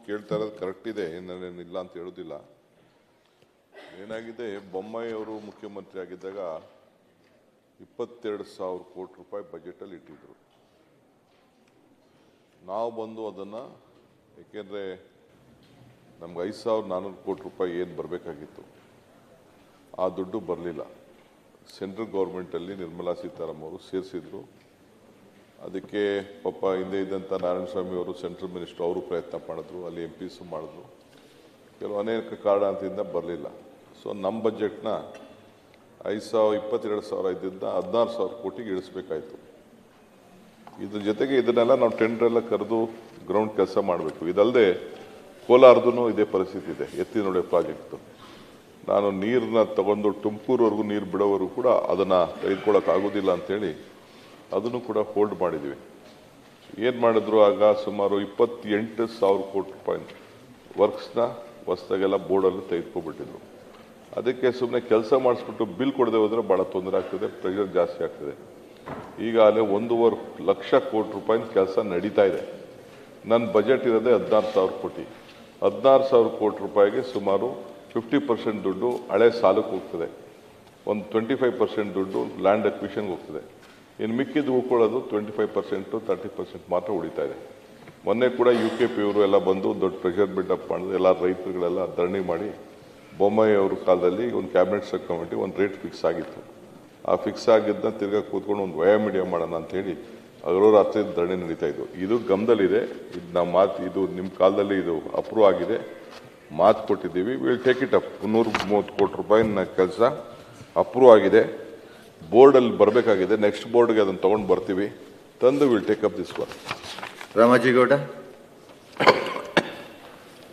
ಕೇಳ್ತಾ ಇರೋದು ಕರೆಕ್ಟ್ ಇದೆ, ಏನೇನಿಲ್ಲ ಅಂತ ಹೇಳೋದಿಲ್ಲ. ಏನಾಗಿದೆ, ಬೊಮ್ಮಾಯಿ ಅವರು ಮುಖ್ಯಮಂತ್ರಿ ಆಗಿದ್ದಾಗ 22,000 ಕೋಟಿ ರೂಪಾಯಿ ಬಜೆಟಲ್ಲಿ ಇಟ್ಟಿದ್ರು. ನಾವು ಬಂದು ಅದನ್ನು, ಏಕೆಂದರೆ ನಮ್ಗೆ 5,400 ಕೋಟಿ ರೂಪಾಯಿ ಏನು ಬರಬೇಕಾಗಿತ್ತು ಆ ದುಡ್ಡು ಬರಲಿಲ್ಲ. ಸೆಂಟ್ರಲ್ ಗೌರ್ಮೆಂಟಲ್ಲಿ ನಿರ್ಮಲಾ ಸೀತಾರಾಮನ್ ಅವರು ಸೇರಿಸಿದ್ರು. ಅದಕ್ಕೆ ಪಾಪ ಹಿಂದೆ ಇದ್ದಂಥ ನಾರಾಯಣಸ್ವಾಮಿ ಅವರು ಸೆಂಟ್ರಲ್ ಮಿನಿಸ್ಟರ್, ಅವರು ಪ್ರಯತ್ನ ಮಾಡಿದ್ರು, ಅಲ್ಲಿ MPs ಮಾಡಿದ್ರು. ಕೆಲವು ಅನೇಕ ಕಾರಣದಿಂದ ಬರಲಿಲ್ಲ. ಸೊ ನಮ್ಮ ಬಜೆಟ್ನ 22,000 ಇದ್ದಿದ್ದ 16,000 ಕೋಟಿಗೆ ಇಳಿಸ್ಬೇಕಾಯ್ತು. ಇದ್ರ ಜೊತೆಗೆ ಇದನ್ನೆಲ್ಲ ನಾವು ಟೆಂಡರ್ ಎಲ್ಲ ಕರೆದು ಗ್ರೌಂಡ್ ಕೆಲಸ ಮಾಡಬೇಕು. ಇದಲ್ಲದೆ ಕೋಲಾರದೂ ಇದೇ ಪರಿಸ್ಥಿತಿ ಇದೆ. ಎತ್ತಿನೊಳೆ ಪ್ರಾಜೆಕ್ಟು ನಾನು ನೀರನ್ನ ತಗೊಂಡು ತುಮಕೂರುವರೆಗೂ ನೀರು ಬಿಡೋವರೆಗೂ ಕೂಡ ಅದನ್ನು ತೆಗೆದುಕೊಳ್ಳೋಕ್ಕಾಗೋದಿಲ್ಲ ಅಂಥೇಳಿ ಅದನ್ನು ಕೂಡ ಹೋಲ್ಡ್ ಮಾಡಿದ್ವಿ. ಏನು ಮಾಡಿದ್ರು, ಆಗ ಸುಮಾರು 28,000 ಕೋಟಿ ರೂಪಾಯಿ ವರ್ಕ್ಸ್ನ ಹೊಸದಾಗೆಲ್ಲ ಬೋರ್ಡಲ್ಲಿ ತೆಗೆದುಕೊಬಿಟ್ಟಿದ್ರು. ಅದಕ್ಕೆ ಸುಮ್ಮನೆ ಕೆಲಸ ಮಾಡಿಸ್ಬಿಟ್ಟು ಬಿಲ್ ಕೊಡದೆ ಹೋದರೆ ಭಾಳ ತೊಂದರೆ ಆಗ್ತದೆ, ಪ್ರೆಷರ್ ಜಾಸ್ತಿ ಆಗ್ತದೆ. ಈಗಾಗಲೇ 1.5 ಲಕ್ಷ ಕೋಟಿ ರೂಪಾಯಿನ ಕೆಲಸ ನಡೀತಾ ಇದೆ. ನನ್ನ ಬಜೆಟ್ ಇರೋದೇ 16,000 ಕೋಟಿ. 16,000 ಕೋಟಿ ರೂಪಾಯಿಗೆ ಸುಮಾರು 50% ದುಡ್ಡು ಹಳೆ ಸಾಲಕ್ಕೆ ಹೋಗ್ತದೆ, ಒಂದು 25% ದುಡ್ಡು ಲ್ಯಾಂಡ್ ಅಕ್ವಿಷನ್ಗೆ ಹೋಗ್ತದೆ. ಇನ್ನು ಮಿಕ್ಕಿದ್ದು ಉಳ್ಕೊಳ್ಳೋದು 25% 30% ಮಾತ್ರ ಉಳಿತಾ ಇದೆ. ಮೊನ್ನೆ ಕೂಡ UKP ಅವರು ಎಲ್ಲ ಬಂದು ದೊಡ್ಡ ಪ್ರೆಷರ್ ಬಿಲ್ಡಪ್ ಮಾಡಿದ್ರು. ಎಲ್ಲ ರೈತರುಗಳೆಲ್ಲ ಧರಣಿ ಮಾಡಿ ಬೊಮ್ಮಾಯಿ ಅವ್ರ ಕಾಲದಲ್ಲಿ ಒಂದು ಕ್ಯಾಬಿನೆಟ್ ಸಬ್ ಕಮಿಟಿ ಒಂದು ರೇಟ್ ಫಿಕ್ಸ್ ಆಗಿತ್ತು. ಆ ಫಿಕ್ಸ್ ಆಗಿದ್ದನ್ನ ತಿರ್ಗಾ ಕೂತ್ಕೊಂಡು ಒಂದು ವಯಾ ಮೀಡಿಯಾ ಮಾಡೋಣ ಅಂಥೇಳಿ ಹಗಲು ರಾತ್ರಿ ಧರಣಿ ನಡೀತಾ ಇದ್ದು. ಇದು ಗಮನದಲ್ಲಿದೆ. ಇದು ನಮ್ಮ ಮಾತು, ಇದು ನಿಮ್ಮ ಕಾಲದಲ್ಲಿ ಇದು ಅಪ್ರೂವ್ ಆಗಿದೆ, ಮಾತು ಕೊಟ್ಟಿದ್ದೀವಿ. Will take it up. 330 ಕೋಟಿ ರೂಪಾಯಿನ ಕೆಲಸ ಅಪ್ರೂವ್ ಆಗಿದೆ. ಬೋರ್ಡಲ್ಲಿ ಬರಬೇಕಾಗಿದೆ. ನೆಕ್ಸ್ಟ್ ಬೋರ್ಡ್ಗೆ ಅದನ್ನು ತೊಗೊಂಡು ಬರ್ತೀವಿ, ತಂದು will take up this one. ರಾಮಾಜಿಗೌಡ.